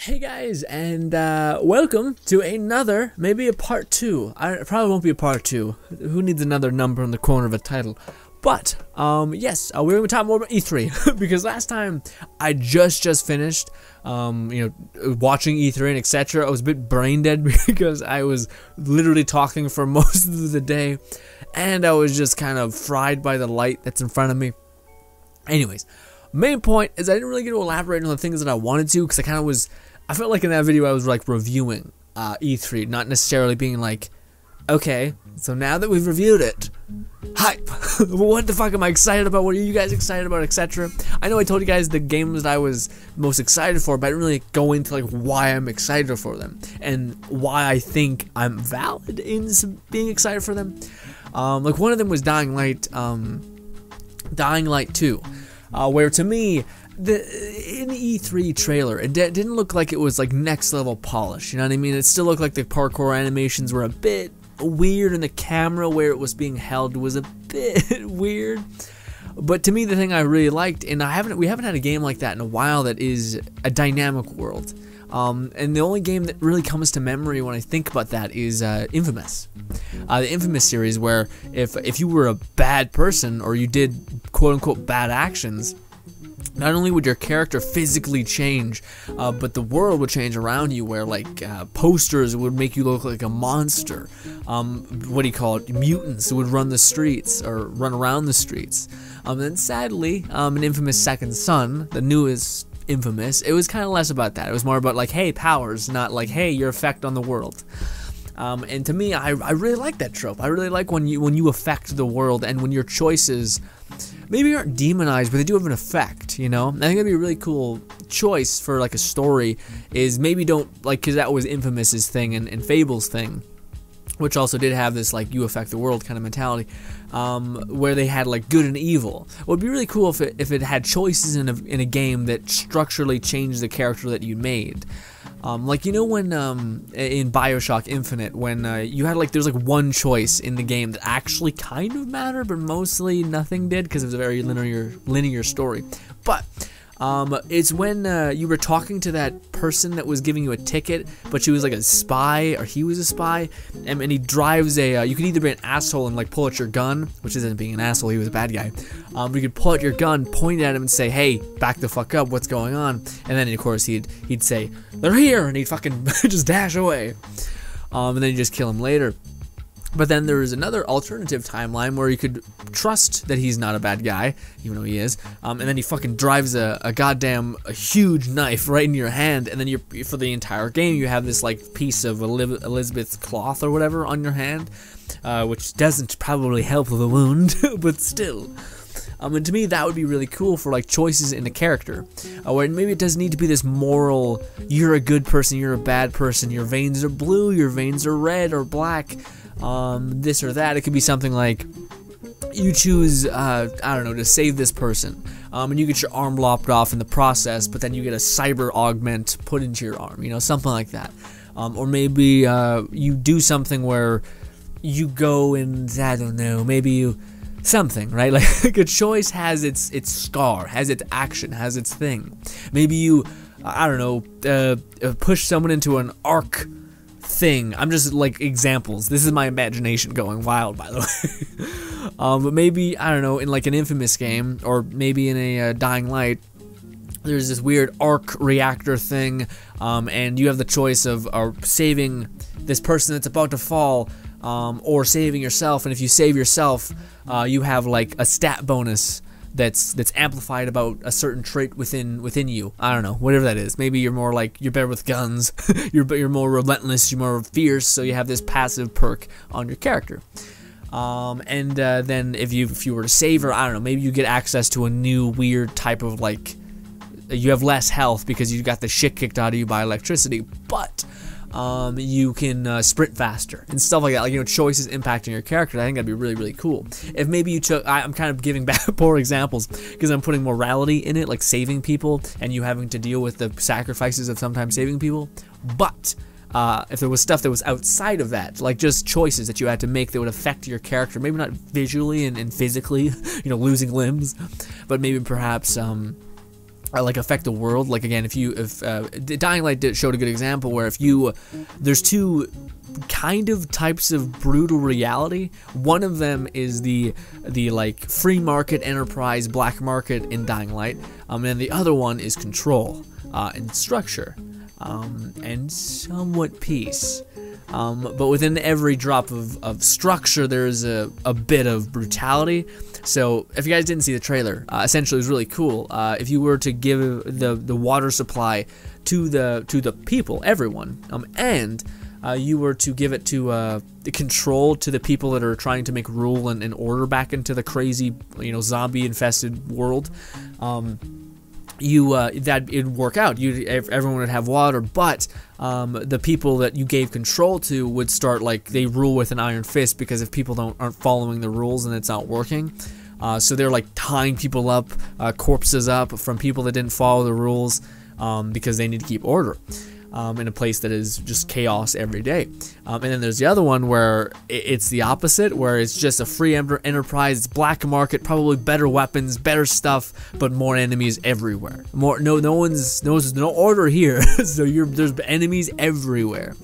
Hey guys, and welcome to another, maybe a part 2. It probably won't be a part 2. Who needs another number in the corner of a title? But, yes, we're going to talk more about E3, because last time I just finished, watching E3 and etc. I was a bit brain dead because I was literally talking for most of the day, and I was just kind of fried by the light that's in front of me. Anyways, main point is I didn't really get to elaborate on the things that I wanted to, because I felt like in that video I was like reviewing E3, not necessarily being like, okay, so now that we've reviewed it, hype, what the fuck am I excited about, what are you guys excited about, etc. I know I told you guys the games that I was most excited for, but I didn't really go into like why I'm excited for them, and why I think I'm valid in being excited for them. Like one of them was Dying Light 2, where to me, in the E3 trailer, it didn't look like it was like next level polish, you know what I mean? It still looked like the parkour animations were a bit weird, and the camera where it was being held was a bit weird. But to me, the thing I really liked, and we haven't had a game like that in a while, that is a dynamic world. And the only game that really comes to memory when I think about that is Infamous. The Infamous series, where if you were a bad person, or you did quote-unquote bad actions, not only would your character physically change, but the world would change around you, where like posters would make you look like a monster. What do you call it? Mutants would run the streets, or run around the streets. And then sadly, in Infamous Second Son, the newest Infamous, it was kind of less about that. It was more about like, hey, powers, not like, hey, your effect on the world. And to me, I really like that trope. I really like when you affect the world, and when your choices maybe aren't demonized, but they do have an effect, you know? I think that'd be a really cool choice for like a story, is maybe don't, like, because that was Infamous's thing and Fable's thing, which also did have this like you affect the world kind of mentality, where they had like good and evil. It would be really cool if it had choices in a game that structurally changed the character that you made. Like, you know, when in BioShock Infinite, when you had like, there's like one choice in the game that actually kind of mattered, but mostly nothing did, because it was a very linear story. But it's when you were talking to that person that was giving you a ticket, but she was like a spy, or he was a spy, and he drives a, you could either be an asshole and like pull out your gun, which isn't being an asshole, he was a bad guy, but you could pull out your gun, point it at him and say, hey, back the fuck up, what's going on? And then of course he'd say, they're here, and he'd fucking just dash away, and then you just kill him later. But then there is another alternative timeline where you could trust that he's not a bad guy, even though he is, and then he fucking drives a huge knife right in your hand, and then for the entire game you have this like piece of Elizabeth's cloth or whatever on your hand, which doesn't probably help the wound, but still. And to me, that would be really cool for like choices in a character, where maybe it doesn't need to be this moral, you're a good person, you're a bad person, your veins are blue, your veins are red or black, this or that. It could be something like you choose, I don't know, to save this person, and you get your arm lopped off in the process, but then you get a cyber augment put into your arm, you know, something like that. Or maybe you do something where you go and, I don't know, maybe you something, right? Like a choice has its scar, has its action, has its thing. Maybe you, I don't know, push someone into an arc thing. I'm just like examples. This is my imagination going wild, by the way. But maybe, I don't know, in like an Infamous game, or maybe in a Dying Light, there's this weird arc reactor thing, and you have the choice of saving this person that's about to fall, or saving yourself. And if you save yourself, you have like a stat bonus that's amplified about a certain trait within you. I don't know, whatever that is. Maybe you're more like, you're better with guns, you're more relentless, you're more fierce, so you have this passive perk on your character. And then if you were to save her, I don't know, maybe you get access to a new weird type of like, you have less health because you got the shit kicked out of you by electricity, but you can sprint faster and stuff like that. Like, you know, choices impacting your character. I think that'd be really, really cool. If maybe you took, I'm kind of giving back poor examples because I'm putting morality in it, like saving people and you having to deal with the sacrifices of sometimes saving people. But if there was stuff that was outside of that, like just choices that you had to make that would affect your character, maybe not visually and physically, you know, losing limbs, but maybe perhaps like affect the world. Like again, if Dying Light showed a good example where there's two kind of types of brutal reality. One of them is the like free market enterprise black market in Dying Light, and the other one is control and structure, and somewhat peace. But within every drop of structure, there's a bit of brutality. So if you guys didn't see the trailer, essentially it was really cool. If you were to give the water supply to the people, everyone, and you were to give it to the control to the people that are trying to make rule and order back into the crazy, zombie infested world, that it'd work out. Everyone would have water, but the people that you gave control to would start they rule with an iron fist, because if people aren't following the rules and it's not working, so they're like tying people up, corpses up from people that didn't follow the rules, because they need to keep order. In a place that is just chaos every day. And then there's the other one where it's the opposite, where it's just a free enterprise, it's black market, probably better weapons, better stuff, but more enemies everywhere. No order here, so there's enemies everywhere.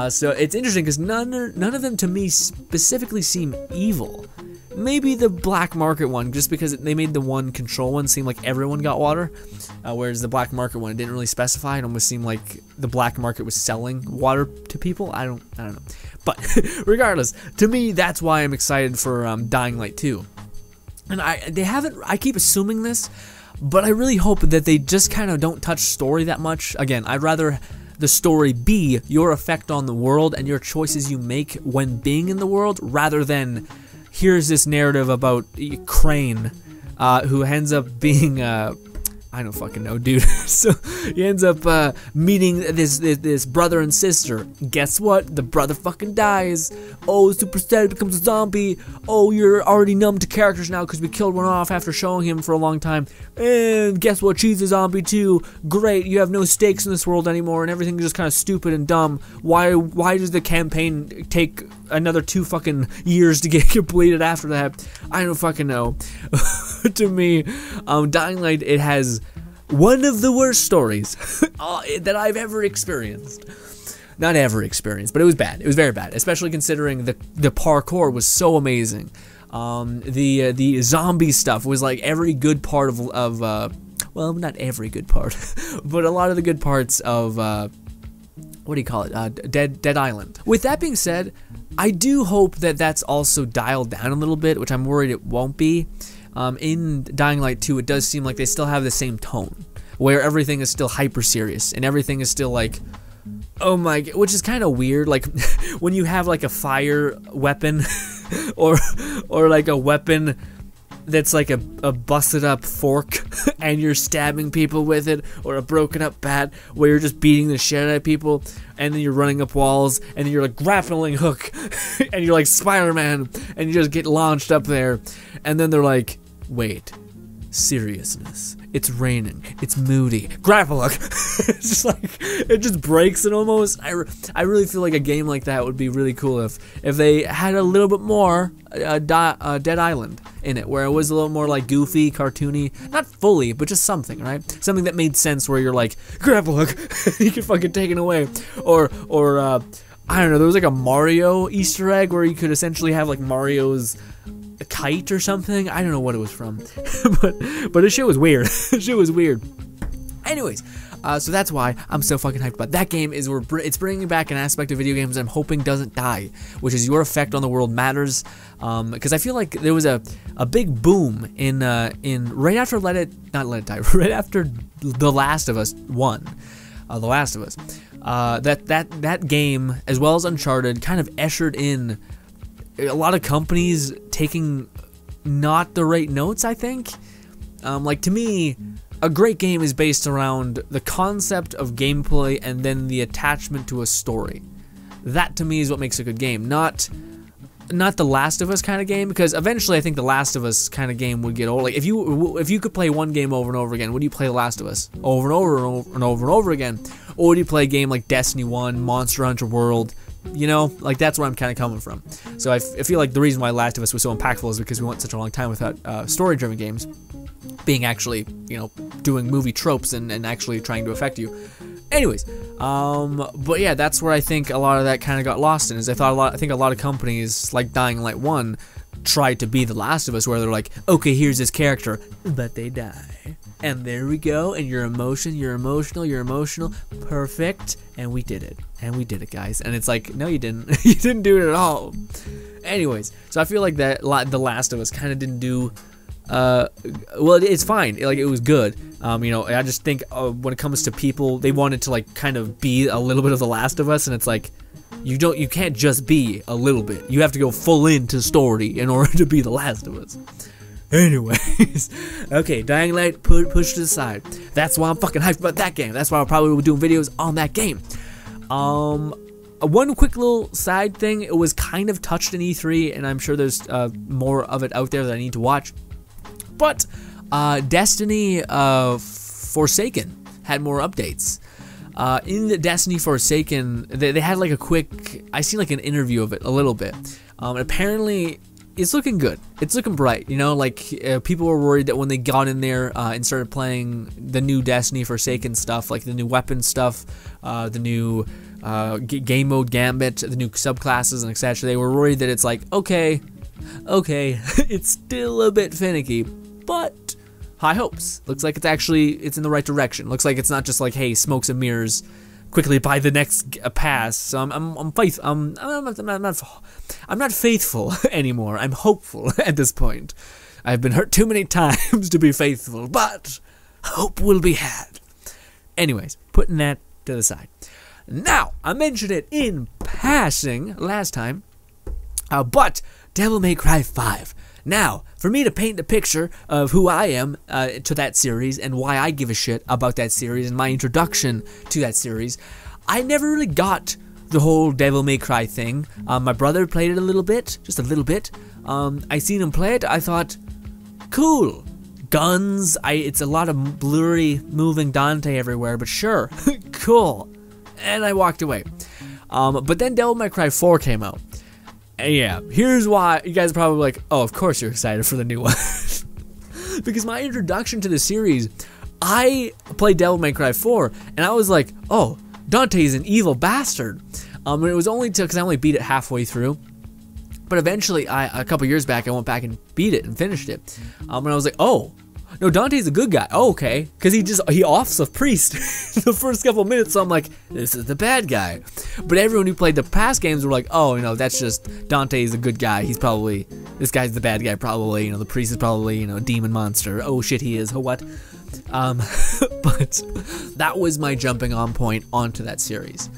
So it's interesting because none of them to me specifically seem evil. Maybe the black market one, just because they made the one control one seem like everyone got water, whereas the black market one, it didn't really specify. It almost seemed like the black market was selling water to people. I don't know. But regardless, to me, that's why I'm excited for Dying Light 2. And I keep assuming this, but I really hope that they just kind of don't touch story that much. Again, I'd rather the story be your effect on the world and your choices you make when being in the world, rather than here's this narrative about Crane, who ends up being, I don't fucking know, dude. So he ends up meeting this brother and sister. Guess what? The brother fucking dies. Oh, Super Sad becomes a zombie. Oh, you're already numb to characters now because we killed one off after showing him for a long time. And guess what? She's a zombie too. Great, you have no stakes in this world anymore, and everything's just kind of stupid and dumb. Why does the campaign take another 2 fucking years to get completed after that? I don't fucking know. To me, Dying Light, it has one of the worst stories that I've ever experienced. Not ever experienced, but it was bad. It was very bad, especially considering the parkour was so amazing. The zombie stuff was like every good part of well, not every good part, but a lot of the good parts of what do you call it? Dead Island. With that being said, I do hope that that's also dialed down a little bit, which I'm worried it won't be. In Dying Light 2, it does seem like they still have the same tone, where everything is still hyper serious and everything is still like, oh my god, which is kind of weird. Like when you have like a fire weapon, or like a weapon that's like a busted up fork and you're stabbing people with it, or a broken up bat where you're just beating the shit out of people, and then you're running up walls, and then you're like grappling hook and you're like Spider-Man and you just get launched up there, and then they're like, wait, seriousness, it's raining, it's moody, grapple hook. It's just like, it just breaks it almost. I really feel like a game like that would be really cool if they had a little bit more Dead Island in it, where it was a little more like goofy, cartoony, not fully, but just something, right? Something that made sense, where you're like, grapple hook, you can fucking take it away, or I don't know, there was like a Mario Easter egg where you could essentially have like Mario's a kite or something. I don't know what it was from, but the shit was weird. Shit was weird. Anyways, so that's why I'm so fucking hyped about that game. It's bringing back an aspect of video games that I'm hoping doesn't die, which is your effect on the world matters. Because I feel like there was a big boom in right after right after The Last of Us 1, The Last of Us. That game, as well as Uncharted, kind of ushered in a lot of companies taking not the right notes, I think. Like, to me, a great game is based around the concept of gameplay and then the attachment to a story. That, to me, is what makes a good game. Not the Last of Us kind of game, because eventually I think the Last of Us kind of game would get old. Like, if you could play one game over and over again, would you play The Last of Us over and over and over and over and over again? Or would you play a game like Destiny 1, Monster Hunter World? You know, like, that's where I'm kind of coming from. So I feel like the reason why Last of Us was so impactful is because we went such a long time without story-driven games. being actually, you know, doing movie tropes and actually trying to affect you. Anyways, but yeah, that's where I think a lot of that kind of got lost in, is I think a lot of companies like Dying Light 1 tried to be The Last of Us, where they're like, okay, here's this character, but they die. And there we go, and you're emotional, perfect, and we did it, guys. And it's like, no, you didn't. You didn't do it at all. Anyways, so I feel like that The Last of Us kind of didn't do, well, it's fine, like, it was good. You know, I just think when it comes to people, they wanted to, like, kind of be a little bit of The Last of Us, and it's like, you can't just be a little bit. You have to go full into story in order to be The Last of Us. Anyways, okay, Dying Light pushed to the side. That's why I'm fucking hyped about that game. That's why I'll probably be doing videos on that game. One quick little side thing, it was kind of touched in E3, and I'm sure there's more of it out there that I need to watch. But Destiny Forsaken had more updates. In the Destiny Forsaken, they had like a quick, I seen like an interview of it a little bit. Apparently, it's looking good. It's looking bright, you know, like people were worried that when they got in there and started playing the new Destiny Forsaken stuff, like the new weapon stuff, the new game mode Gambit, the new subclasses and etc. They were worried that it's like, okay, it's still a bit finicky, but high hopes. Looks like it's in the right direction. Looks like it's not just like, hey, smokes and mirrors, quickly buy the next pass. So I'm not faithful anymore. I'm hopeful at this point. I've been hurt too many times to be faithful, but hope will be had. Anyways, putting that to the side. Now, I mentioned it in passing last time, but Devil May Cry 5. Now, for me to paint the picture of who I am to that series and why I give a shit about that series and my introduction to that series, I never really got the whole Devil May Cry thing. My brother played it a little bit, just a little bit. I seen him play it. I thought, cool, guns. It's a lot of blurry moving Dante everywhere, but sure, cool. And I walked away. But then Devil May Cry 4 came out. And yeah, here's why. You guys are probably like, oh, of course you're excited for the new one. Because my introduction to the series, I played Devil May Cry 4, and I was like, oh, Dante's an evil bastard. And it was only because I only beat it halfway through. But eventually, a couple years back, I went back and beat it and finished it. And I was like, oh, no, Dante's a good guy. Oh, okay. Because he offs a priest the first couple of minutes, so I'm like, this is the bad guy. But everyone who played the past games were like, oh, you know, that's just, Dante's a good guy. He's probably, this guy's the bad guy probably. You know, the priest is probably, you know, a demon monster. Oh, shit, he is. Oh, what? But that was my jumping on point onto that series.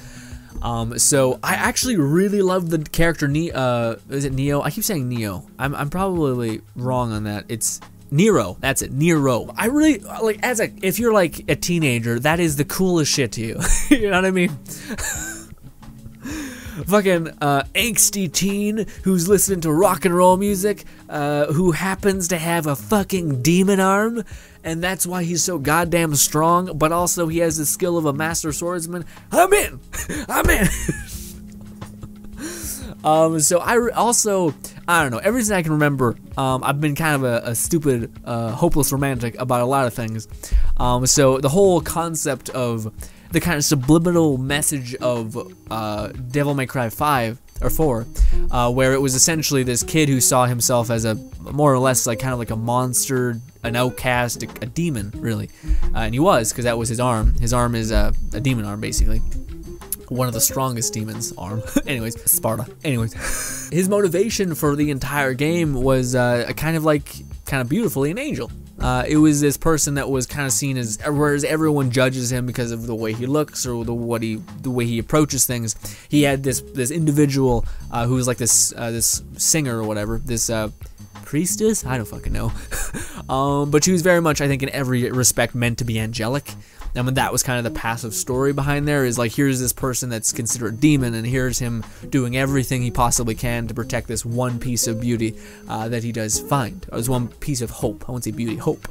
So I actually really love the character is it Neo? I keep saying Neo. I'm probably wrong on that. It's Nero. That's it. Nero. I really like, if you're like a teenager, that is the coolest shit to you. You know what I mean? Fucking angsty teen who's listening to rock and roll music, who happens to have a fucking demon arm, and that's why he's so goddamn strong, but also he has the skill of a master swordsman. I'm in! So I don't know, ever since I can remember, I've been kind of a stupid, hopeless romantic about a lot of things. So the whole concept of the kind of subliminal message of Devil May Cry 5 or 4, where it was essentially this kid who saw himself as a more or less like kind of like a monster, an outcast, a demon, really. And he was, because that was his arm. His arm is a demon arm, basically. One of the strongest demons' arm. Anyways, Sparta. Anyways, his motivation for the entire game was kind of beautifully an angel. It was this person that was kind of seen as, whereas everyone judges him because of the way he looks or the way he approaches things. He had this individual who was like this singer or whatever, this priestess. I don't fucking know, but she was very much, I think, in every respect meant to be angelic. I mean, that was kind of the passive story behind there, is like, here's this person that's considered a demon, and here's him doing everything he possibly can to protect this one piece of beauty that he does find. Or this one piece of hope. I won't say beauty, hope.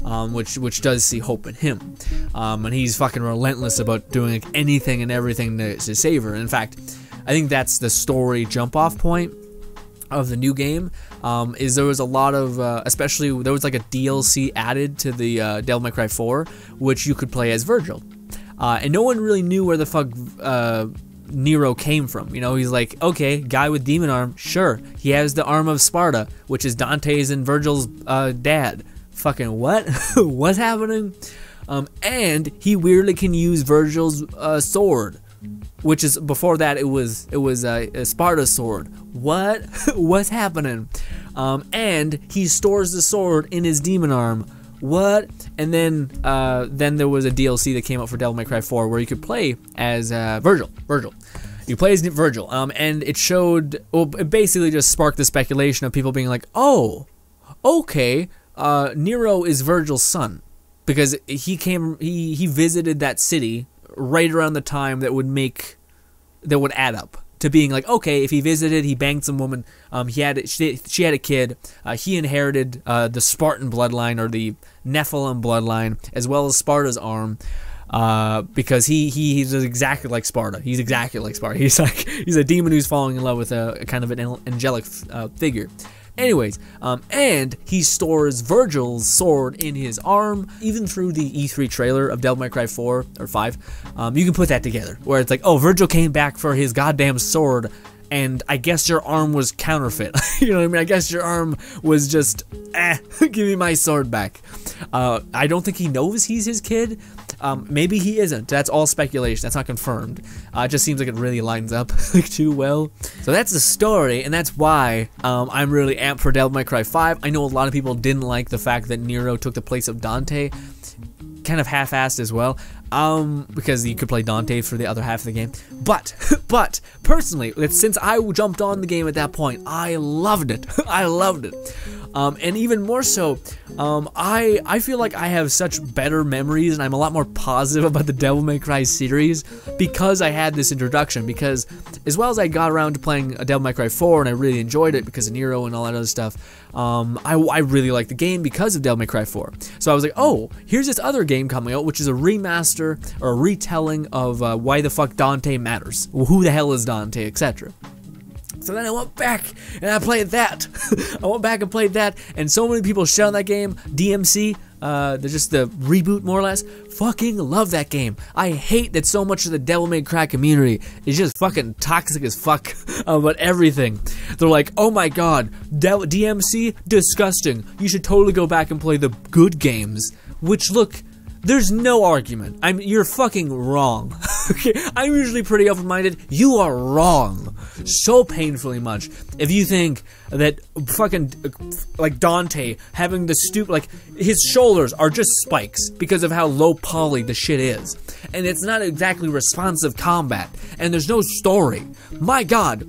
Which does see hope in him. And he's fucking relentless about doing like anything and everything to save her. In fact, I think that's the story jump-off point. of the new game is there was a lot of, especially there was like a DLC added to the Devil May Cry 4, which you could play as Virgil. And no one really knew where the fuck Nero came from. You know, he's like, okay, guy with demon arm, sure. He has the arm of Sparta, which is Dante's and Virgil's dad. Fucking what? What's happening? And he weirdly can use Virgil's sword, which is, before that it was a Sparta sword. What? What's happening? And he stores the sword in his demon arm. What? And then there was a DLC that came out for Devil May Cry 4 where you could play as Virgil. You play as Virgil, and it showed, well, it basically just sparked the speculation of people being like, oh, okay, Nero is Virgil's son, because he visited that city right around the time that would add up to being like, okay, if he visited, he banged some woman, she had a kid, he inherited the Spartan bloodline or the Nephilim bloodline as well as Sparta's arm, because he's exactly like Sparta. He's exactly like Sparta. He's a demon who's falling in love with a kind of an angelic figure. Anyways, and he stores Virgil's sword in his arm. Even through the E3 trailer of Devil May Cry 4 or 5, you can put that together, where it's like, oh, Virgil came back for his goddamn sword, and I guess your arm was counterfeit. You know what I mean? I guess your arm was just, give me my sword back. I don't think he knows he's his kid. Maybe he isn't. That's all speculation. That's not confirmed. It just seems like it really lines up like too well. So that's the story, and that's why I'm really amped for Devil May Cry 5. I know a lot of people didn't like the fact that Nero took the place of Dante. Kind of half-assed as well, because you could play Dante for the other half of the game. But personally, since I jumped on the game at that point, I loved it. I loved it. And even more so, I feel like I have such better memories, and I'm a lot more positive about the Devil May Cry series because I had this introduction. Because as well as I got around to playing a Devil May Cry 4, and I really enjoyed it because of Nero and all that other stuff, I really liked the game because of Devil May Cry 4. So I was like, oh, here's this other game coming out, which is a remaster or a retelling of why the fuck Dante matters, who the hell is Dante, etc. So then I went back and I played that. I went back and played that, and so many people shit on that game. DMC, just the reboot more or less, fucking love that game. I hate that so much of the Devil May Cry community is just fucking toxic as fuck about everything. They're like, oh my god, DMC, disgusting. You should totally go back and play the good games. Which, look, there's no argument. You're fucking wrong. Okay, I'm usually pretty open-minded. You are wrong. So painfully much. If you think that fucking, like, Dante having the like, his shoulders are just spikes because of how low poly the shit is. And it's not exactly responsive combat. And there's no story. My god.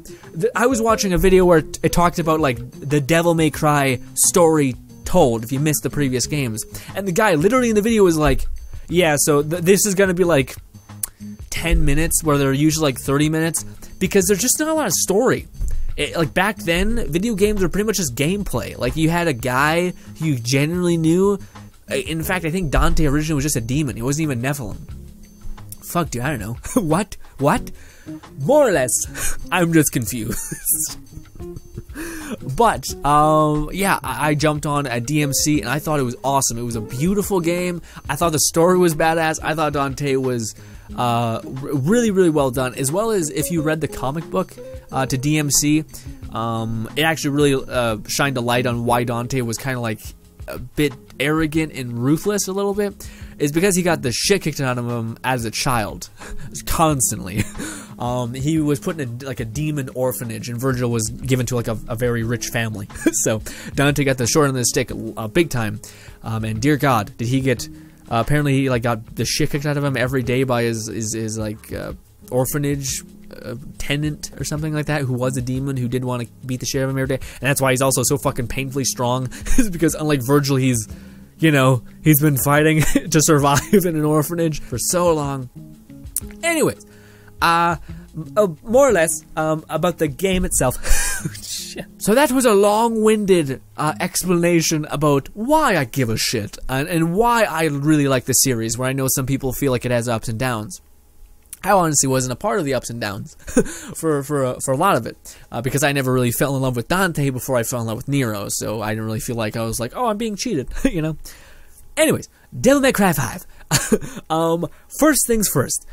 I was watching a video where it talked about, like, the Devil May Cry story told if you missed the previous games, and the guy literally in the video was like, yeah, so this is gonna be like 10 minutes where they're usually like 30 minutes because there's just not a lot of story. Like back then, video games were pretty much just gameplay. Like you had a guy who you genuinely knew. In fact, I think Dante originally was just a demon. He wasn't even Nephilim. Fuck, dude, I don't know. What? More or less, I'm just confused. But, yeah, I jumped on at DMC, and I thought it was awesome. It was a beautiful game. I thought the story was badass. I thought Dante was really, really well done. As well as if you read the comic book to DMC, it actually really shined a light on why Dante was kind of like a bit arrogant and ruthless a little bit. Is because he got the shit kicked out of him as a child, constantly. He was put in like a demon orphanage, and Virgil was given to like a very rich family. So Dante got the short end of the stick big time. And dear God, did he get? Apparently, he like got the shit kicked out of him every day by his like orphanage tenant or something like that, who was a demon who did want to beat the shit out of him every day. And that's why he's also so fucking painfully strong. Is because unlike Virgil, he's, you know, he's been fighting to survive in an orphanage for so long. Anyways, more or less, about the game itself. Shit. So that was a long-winded explanation about why I give a shit, and why I really like the series, where I know some people feel like it has ups and downs. I honestly wasn't a part of the ups and downs for a lot of it, because I never really fell in love with Dante before I fell in love with Nero, so I didn't really feel like I was like, oh, I'm being cheated, you know? Anyways, Devil May Cry 5. First things first,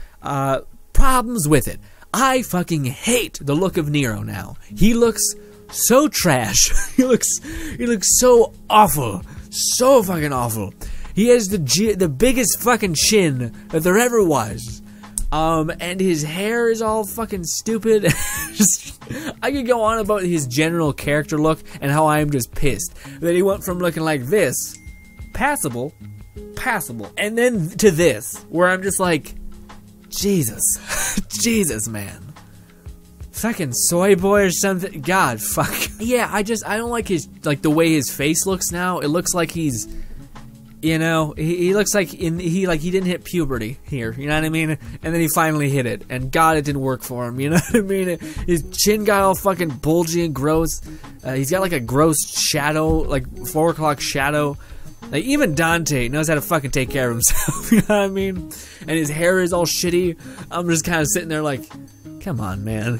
problems with it. I fucking hate the look of Nero now. He looks so trash. He looks so awful. So fucking awful. He has the biggest fucking chin that there ever was. And his hair is all fucking stupid. I could go on about his general character look and how I am just pissed that he went from looking like this, passable, and then to this, where I'm just like, Jesus, Jesus, man. Fucking soy boy or something. God, fuck. Yeah, I don't like the way his face looks now. It looks like he's, you know, he looks like he didn't hit puberty here, you know what I mean? And then he finally hit it, and God, it didn't work for him, you know what I mean? His chin got all fucking bulgy and gross. He's got like a gross shadow, like 4 o'clock shadow. Like, even Dante knows how to fucking take care of himself, you know what I mean? And his hair is all shitty. I'm just kind of sitting there like, come on, man.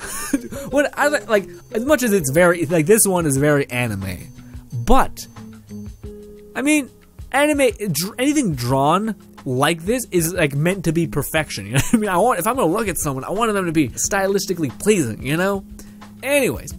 What I like, as much as it's very, like, this one is very anime, but, I mean, anything drawn like this is like meant to be perfection, you know what I mean? If I'm gonna look at someone, I want them to be stylistically pleasing, you know? Anyways,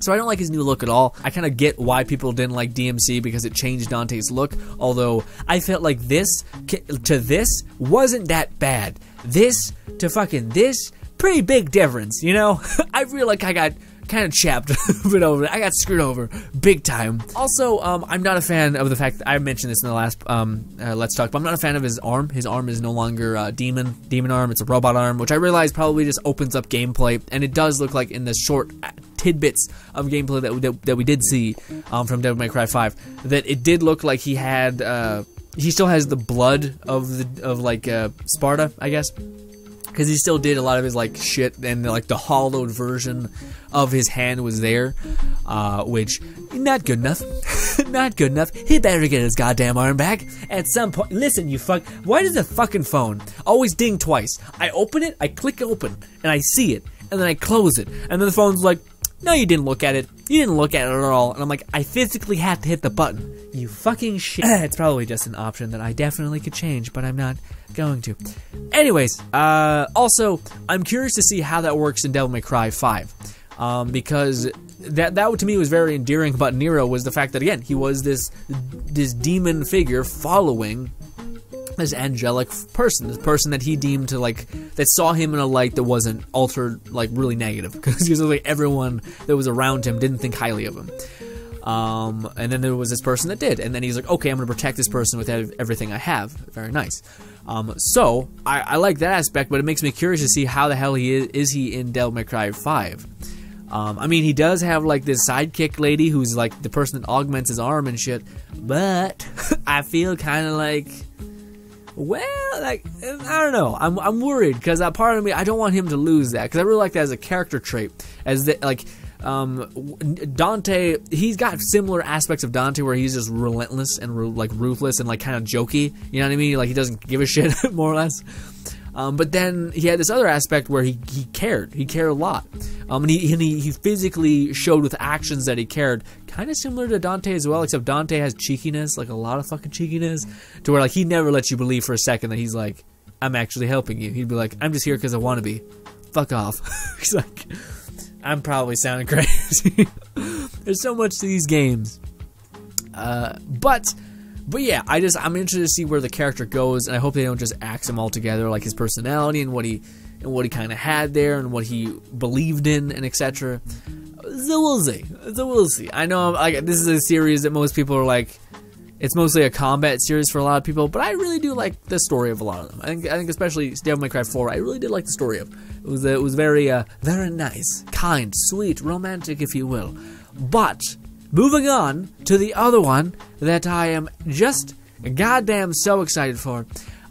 so I don't like his new look at all. I kind of get why people didn't like DMC because it changed Dante's look, although I felt like this to this wasn't that bad. This to fucking this, pretty big difference, you know? I feel like I got kind of chapped a bit over it. I got screwed over big time. Also, I'm not a fan of the fact that I mentioned this in the last Let's Talk, but I'm not a fan of his arm. His arm is no longer demon arm. It's a robot arm, which I realize probably just opens up gameplay, and it does look like in the short tidbits of gameplay that we did see from Devil May Cry 5, that it did look like he had he still has the blood of Sparta, I guess. Because he still did a lot of his, like, shit, and, like, the hollowed version of his hand was there, which, not good enough. Not good enough. He better get his goddamn arm back at some point. Listen, you fuck, why does the fucking phone always ding twice? I open it, I click open, and I see it, and then I close it, and then the phone's like, no, you didn't look at it. You didn't look at it at all. And I'm like, I physically had to hit the button. You fucking shit. It's probably just an option that I definitely could change, but I'm not going to. Anyways, also, I'm curious to see how that works in Devil May Cry 5. Because that to me was very endearing about Nero, was the fact that, again, he was this demon figure following this angelic person, this person that he deemed to, like, that saw him in a light that wasn't altered, like, really negative, because usually everyone that was around him didn't think highly of him. And then there was this person that did, and then he's like, okay, I'm gonna protect this person with everything I have. Very nice. So I like that aspect, but it makes me curious to see how the hell he is he in Devil May Cry 5. I mean, he does have, like, this sidekick lady who's, like, the person that augments his arm and shit, but I feel kind of like, well, like, I don't know. I'm worried, because that part of me, I don't want him to lose that, because I really like that as a character trait. As the, like, Dante, he's got similar aspects of Dante where he's just relentless and like ruthless and like kind of jokey. You know what I mean? Like, he doesn't give a shit, more or less. But then he had this other aspect where he cared. He cared a lot. And he physically showed with actions that he cared. Kind of similar to Dante as well, except Dante has cheekiness, like a lot of fucking cheekiness, to where, like, he never lets you believe for a second that he's like, I'm actually helping you. He'd be like, I'm just here because I want to be. Fuck off. He's like, I'm probably sounding crazy. There's so much to these games. But yeah, I'm interested to see where the character goes, and I hope they don't just axe him all together, like his personality and what he kind of had there and what he believed in and etc. So we'll see. I know this is a series that most people are like, it's mostly a combat series for a lot of people, but I really do like the story of a lot of them. I think especially Devil May Cry 4, I really did like the story of. It was very nice, kind, sweet, romantic, if you will. But moving on to the other one that I am just goddamn so excited for.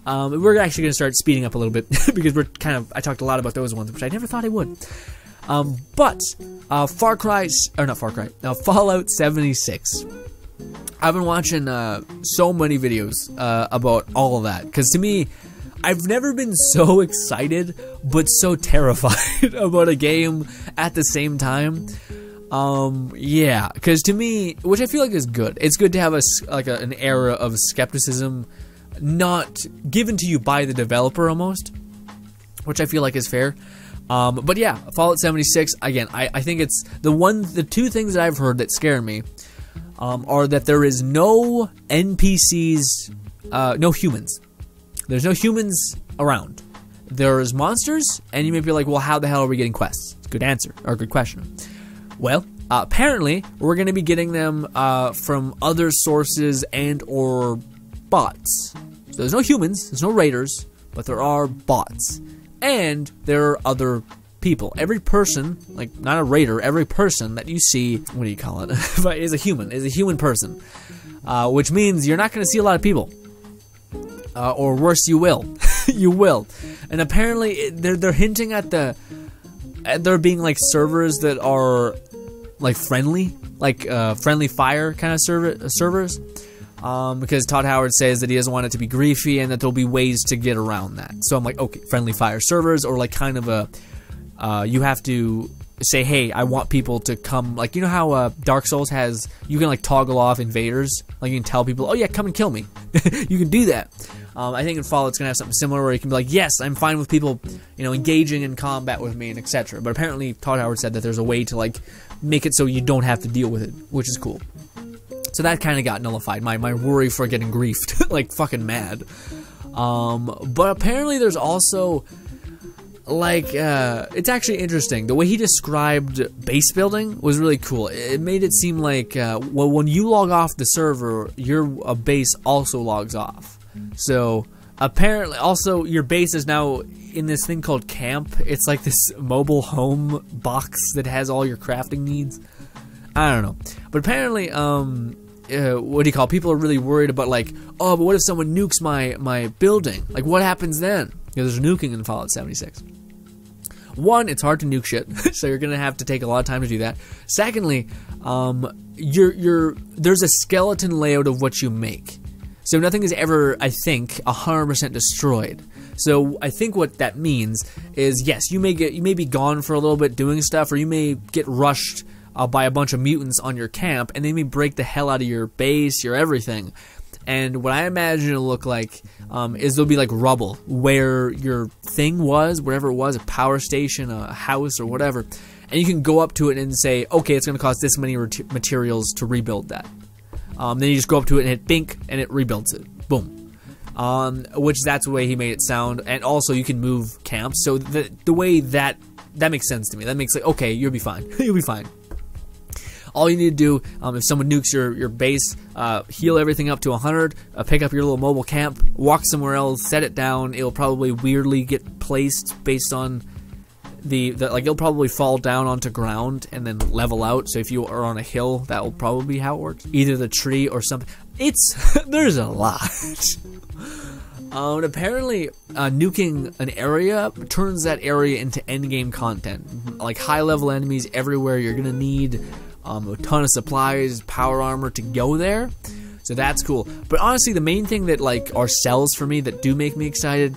We're actually going to start speeding up a little bit because I talked a lot about those ones, which I never thought I would. But Fallout 76. I've been watching so many videos about all of that, because to me, I've never been so excited but so terrified about a game at the same time. Yeah, because to me, which I feel like is good. It's good to have an era of skepticism not given to you by the developer almost, which I feel like is fair. But yeah, Fallout 76, again, I think it's the two things that I've heard that scare me are that there is no NPCs, no humans. There's no humans around. There's monsters, and you may be like, well, how the hell are we getting quests? Good answer, or good question. Well, apparently, we're going to be getting them from other sources and or bots. So there's no humans, there's no raiders, but there are bots. And there are other people. Every person, like not a raider, every person that you see, what do you call it, is a human person. Which means you're not going to see a lot of people. Or worse, you will. You will. And apparently, they're hinting at there being like servers that are like friendly, like friendly fire kind of servers. Because Todd Howard says that he doesn't want it to be griefy and that there'll be ways to get around that. So I'm like, okay, friendly fire servers, or like kind of you have to say, hey, I want people to come, like, you know how Dark Souls has, you can like toggle off invaders, like you can tell people, oh yeah, come and kill me. You can do that. I think in Fallout's gonna have something similar where you can be like, yes, I'm fine with people, you know, engaging in combat with me and etc. But apparently Todd Howard said that there's a way to like make it so you don't have to deal with it, which is cool. So that kind of got nullified, my worry for getting griefed, like fucking mad. But apparently there's also, like, it's actually interesting. The way he described base building was really cool. It made it seem like, well, when you log off the server, your base also logs off. So apparently, also, your base is now in this thing called camp. It's like this mobile home box that has all your crafting needs. I don't know. But apparently, what do you call it? People are really worried about, like, oh, but what if someone nukes my building? Like, what happens then? Because there's nuking in Fallout 76. One, it's hard to nuke shit, so you're gonna have to take a lot of time to do that. Secondly, there's a skeleton layout of what you make. So nothing is ever, I think, 100% destroyed. So I think what that means is, yes, you may be gone for a little bit doing stuff, or you may get rushed by a bunch of mutants on your camp, and they may break the hell out of your base, your everything. And what I imagine it'll look like is there'll be like rubble where your thing was, wherever it was, a power station, a house, or whatever. And you can go up to it and say, okay, it's going to cost this many materials to rebuild that. Then you just go up to it and hit bink, and it rebuilds it. Boom. Which that's the way he made it sound. And also you can move camps. So the way that makes sense to me. That makes like, okay, you'll be fine. You'll be fine. All you need to do, if someone nukes your base, heal everything up to 100, pick up your little mobile camp, walk somewhere else, set it down. It'll probably weirdly get placed based on like it'll probably fall down onto ground and then level out. So if you are on a hill, that will probably be how it works. Either the tree or something. There's a lot. Apparently, nuking an area turns that area into endgame content. Like high-level enemies everywhere. You're gonna need a ton of supplies, power armor to go there. So that's cool. But honestly, the main thing that like are sells for me that do make me excited,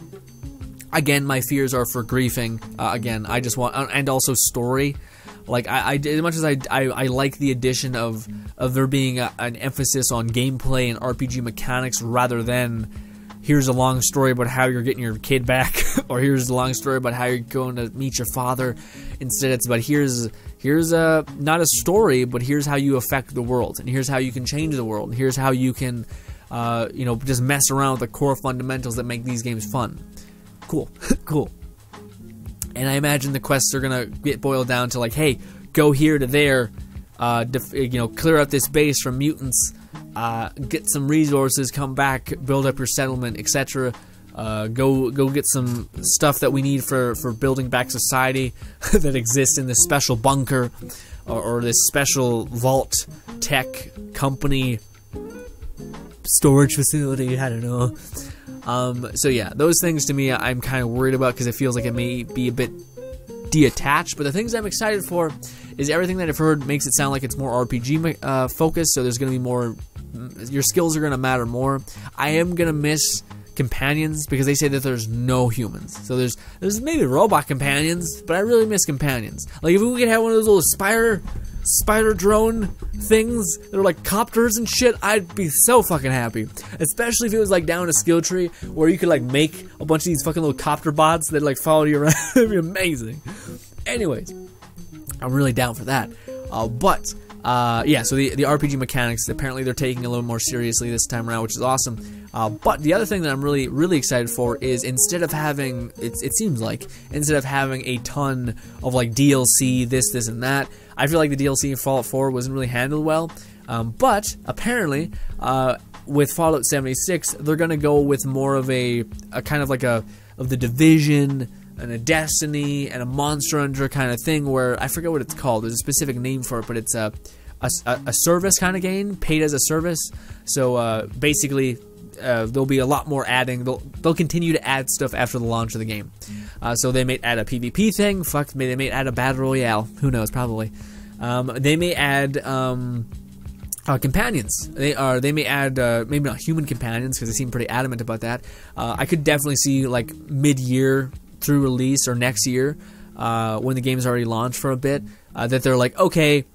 again, my fears are for griefing. Again, I just want, and also story. Like as much as I like the addition of there being an emphasis on gameplay and RPG mechanics rather than here's a long story about how you're getting your kid back, or here's a long story about how you're going to meet your father. Instead, it's about here's not a story, but here's how you affect the world, and here's how you can change the world, and here's how you can, just mess around with the core fundamentals that make these games fun. Cool, cool. And I imagine the quests are gonna get boiled down to like, hey, go here to there, clear out this base from mutants. Get some resources, come back, build up your settlement, etc. Go get some stuff that we need for building back society that exists in this special bunker or this special vault tech company storage facility. I don't know. So yeah, those things to me I'm kind of worried about because it feels like it may be a bit detached. But the things I'm excited for is everything that I've heard makes it sound like it's more RPG focused. So there's going to be more. Your skills are going to matter more. I am going to miss companions, because they say that there's no humans. So there's maybe robot companions, but I really miss companions. Like if we could have one of those little spider drone things that are like copters and shit, I'd be so fucking happy. Especially if it was like down a skill tree where you could like make a bunch of these fucking little copter bots that like follow you around. It'd be amazing. Anyways, I'm really down for that. Yeah, so the RPG mechanics, apparently they're taking a little more seriously this time around, which is awesome. But the other thing that I'm really excited for is instead of having, it seems like, instead of having a ton of like DLC, this and that, I feel like the DLC in Fallout 4 wasn't really handled well. But apparently, with Fallout 76, they're gonna go with more of a kind of like of the Division and a Destiny and a Monster Hunter kind of thing, where I forget what it's called. There's a specific name for it, but it's a service kind of game, paid as a service. So basically, there'll be a lot more adding. They'll continue to add stuff after the launch of the game. So they may add a PvP thing. They may add a battle royale. Who knows? Probably. They may add companions. They may add maybe not human companions, because they seem pretty adamant about that. I could definitely see like mid-year through release or next year, when the game's already launched for a bit, that they're like, okay,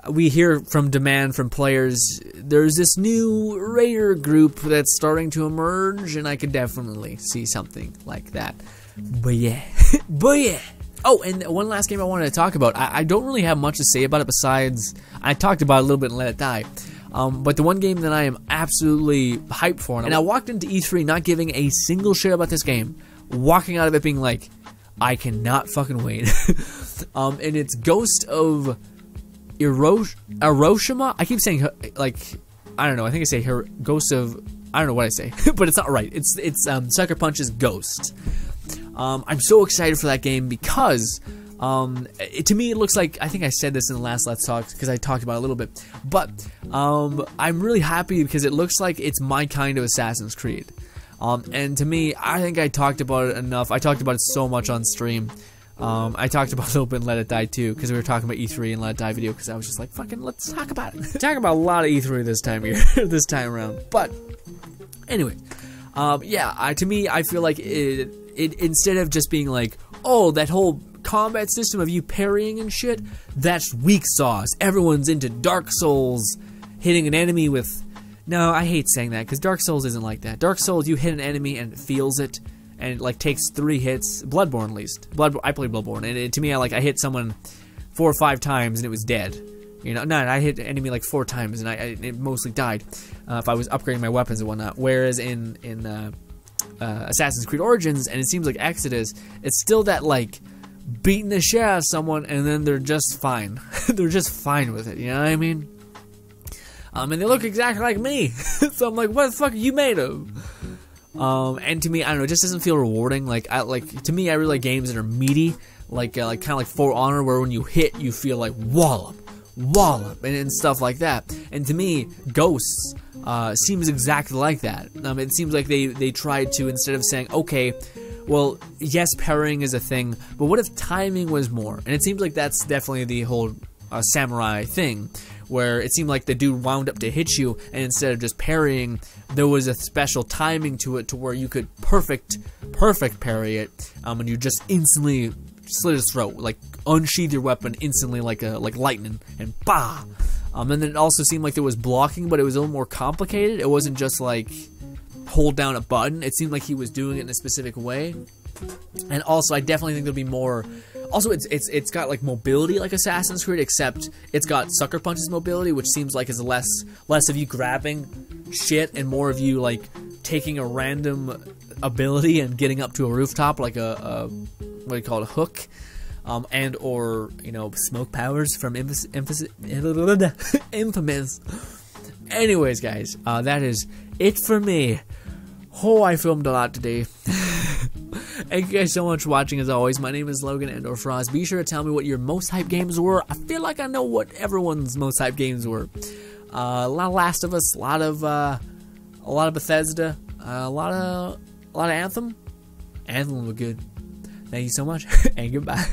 we hear from demand from players, there's this new raider group that's starting to emerge, and I could definitely see something like that. But yeah. Oh, and one last game I wanted to talk about. I don't really have much to say about it besides, I talked about it a little bit and let it die. But the one game that I am absolutely hyped for, and I walked into E3 not giving a single shit about this game, walking out of it being like, I cannot fucking wait. And it's Ghost of Hiroshima. I keep saying, like, I don't know, I think I say Ghost of, I don't know what I say, but it's not right. It's Sucker Punch's Ghost. I'm so excited for that game because to me it looks like, I think I said this in the last Let's Talk because I talked about it a little bit, but I'm really happy because it looks like it's my kind of Assassin's Creed. And to me, I think I talked about it enough. I talked about it so much on stream. I talked about a little bit in Let It Die too, because we were talking about E3 and Let It Die video, because I was just like, fucking, let's talk about it. Talking about a lot of E3 this time around. But anyway, yeah, to me, I feel like it instead of just being like, oh, that whole combat system of you parrying and shit, that's weak sauce. Everyone's into Dark Souls, hitting an enemy with. No, I hate saying that, because Dark Souls isn't like that. Dark Souls, you hit an enemy and it feels it, and it like takes 3 hits. Bloodborne, at least. I played Bloodborne, and to me, I hit someone 4 or 5 times and it was dead. You know, no, I hit an enemy like 4 times and it mostly died if I was upgrading my weapons and whatnot. Whereas in Assassin's Creed Origins, and it seems like Exodus, it's still that like beating the shit out of someone and then they're just fine. They're just fine with it. You know what I mean? And they look exactly like me. So I'm like, what the fuck are you made of? And to me, I don't know, it just doesn't feel rewarding. To me, I really like games that are meaty, like kind of like For Honor, where when you hit, you feel like wallop, and stuff like that. And to me, Ghosts seems exactly like that. It seems like they tried to, instead of saying, okay, well, yes, parrying is a thing, but what if timing was more? And it seems like that's definitely the whole samurai thing, where it seemed like the dude wound up to hit you, and instead of just parrying, there was a special timing to it, to where you could perfect parry it, and you just instantly slit his throat, like unsheath your weapon instantly, like lightning, and bah. And then it also seemed like there was blocking, but it was a little more complicated. It wasn't just like hold down a button. It seemed like he was doing it in a specific way. And also, I definitely think there'll be more. Also, it's got like mobility like Assassin's Creed, except it's got Sucker Punch's mobility, which seems like is less of you grabbing shit and more of you like taking a random ability and getting up to a rooftop, like a what do you call it, a hook, and or smoke powers from Infamous. Anyways, guys, that is it for me. Oh, I filmed a lot today. Thank you guys so much for watching. As always, my name is Logan and/or Frost. Be sure to tell me what your most hype games were. I feel like I know what everyone's most hype games were. A lot of Last of Us, a lot of Bethesda, a lot of Anthem. Anthem looked good. Thank you so much, and goodbye.